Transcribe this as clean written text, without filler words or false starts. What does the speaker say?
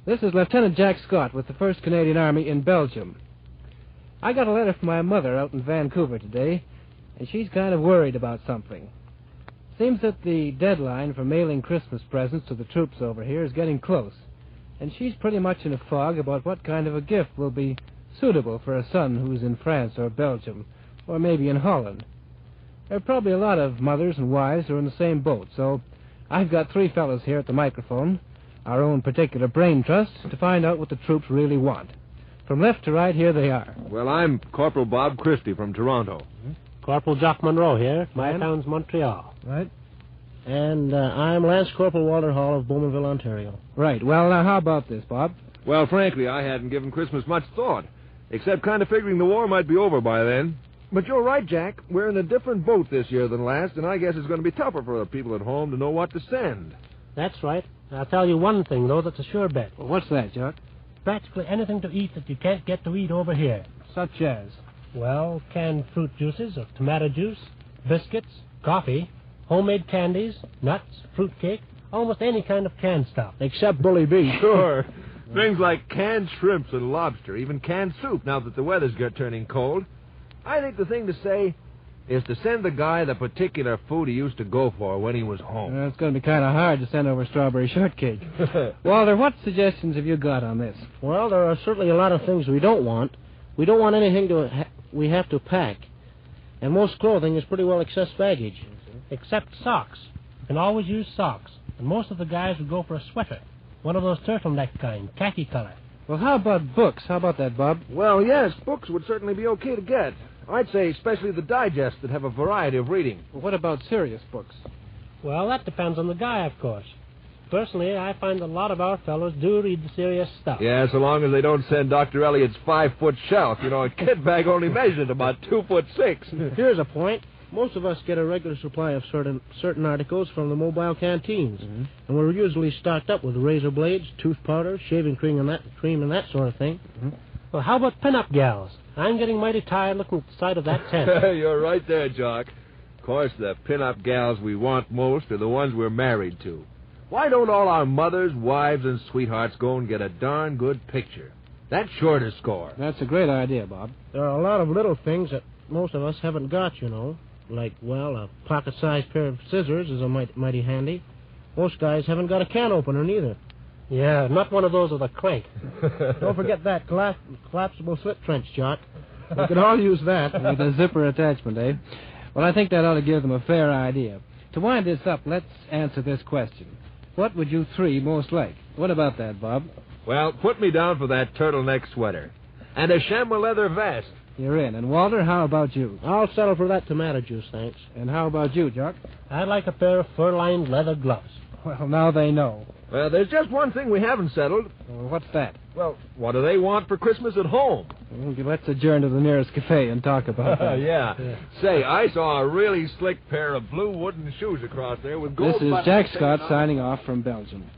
This is Lieutenant Jack Scott with the 1st Canadian Army in Belgium. I got a letter from my mother out in Vancouver today, and she's kind of worried about something. Seems that the deadline for mailing Christmas presents to the troops over here is getting close, and she's pretty much in a fog about what kind of a gift will be suitable for a son who's in France or Belgium, or maybe in Holland. There are probably a lot of mothers and wives who are in the same boat, so I've got 3 fellows here at the microphone, our own particular brain trust, to find out what the troops really want. From left to right, here they are. Well, I'm Corporal Bob Christie from Toronto. Corporal Jock Monroe here. My town's Montreal. Right. And I'm Lance Corporal Walter Hall of Bowmanville, Ontario. Right. Well, now, how about this, Bob? Well, frankly, I hadn't given Christmas much thought, except kind of figuring the war might be over by then. But you're right, Jack. We're in a different boat this year than last, and I guess it's going to be tougher for the people at home to know what to send. That's right. I'll tell you one thing, though, that's a sure bet. Well, what's that, Jock? Practically anything to eat that you can't get to eat over here. Such as? Well, canned fruit juices or tomato juice, biscuits, coffee, homemade candies, nuts, fruitcake, almost any kind of canned stuff. Except bully beef. Sure. Things like canned shrimps and lobster, even canned soup now that the weather's turning cold. I think the thing to say is to send the guy the particular food he used to go for when he was home. It's going to be kind of hard to send over strawberry shortcake. Walter, what suggestions have you got on this? Well, there are certainly a lot of things we don't want. We don't want anything we have to pack. And most clothing is pretty well excess baggage. Except socks. You can always use socks. And most of the guys would go for a sweater. One of those turtleneck kind, khaki color. Well, how about books? How about that, Bob? Well, yes, books would certainly be okay to get. I'd say especially the digests that have a variety of reading. Well, what about serious books? Well, that depends on the guy, of course. Personally, I find a lot of our fellows do read the serious stuff. Yeah, so long as they don't send Dr. Eliot's 5-foot shelf. You know, a kit bag only measured about 2'6". Here's a point. Most of us get a regular supply of certain articles from the mobile canteens. Mm-hmm. And we're usually stocked up with razor blades, tooth powder, shaving cream and that sort of thing. Mm-hmm. Well, how about pin-up gals? I'm getting mighty tired looking at the side of that tent. You're right there, Jock. Of course, the pin-up gals we want most are the ones we're married to. Why don't all our mothers, wives, and sweethearts go and get a darn good picture? That's sure to score. That's a great idea, Bob. There are a lot of little things that most of us haven't got, you know. Like, well, a pocket-sized pair of scissors is a mighty handy. Most guys haven't got a can opener, neither. Yeah, not one of those with a crank. Don't forget that collapsible slip trench, Jock. We could all use that. With a zipper attachment, eh? Well, I think that ought to give them a fair idea. To wind this up, let's answer this question. What would you 3 most like? What about that, Bob? Well, put me down for that turtleneck sweater. And a chamois leather vest. You're in. And, Walter, how about you? I'll settle for that tomato juice, thanks. And how about you, Jock? I'd like a pair of fur-lined leather gloves. Well, now they know. Well, there's just one thing we haven't settled. Well, what's that? Well, what do they want for Christmas at home? Well, let's adjourn to the nearest cafe and talk about that. Yeah. Say, I saw a really slick pair of blue wooden shoes across there with gold... This is Jack Scott signing off from Belgium.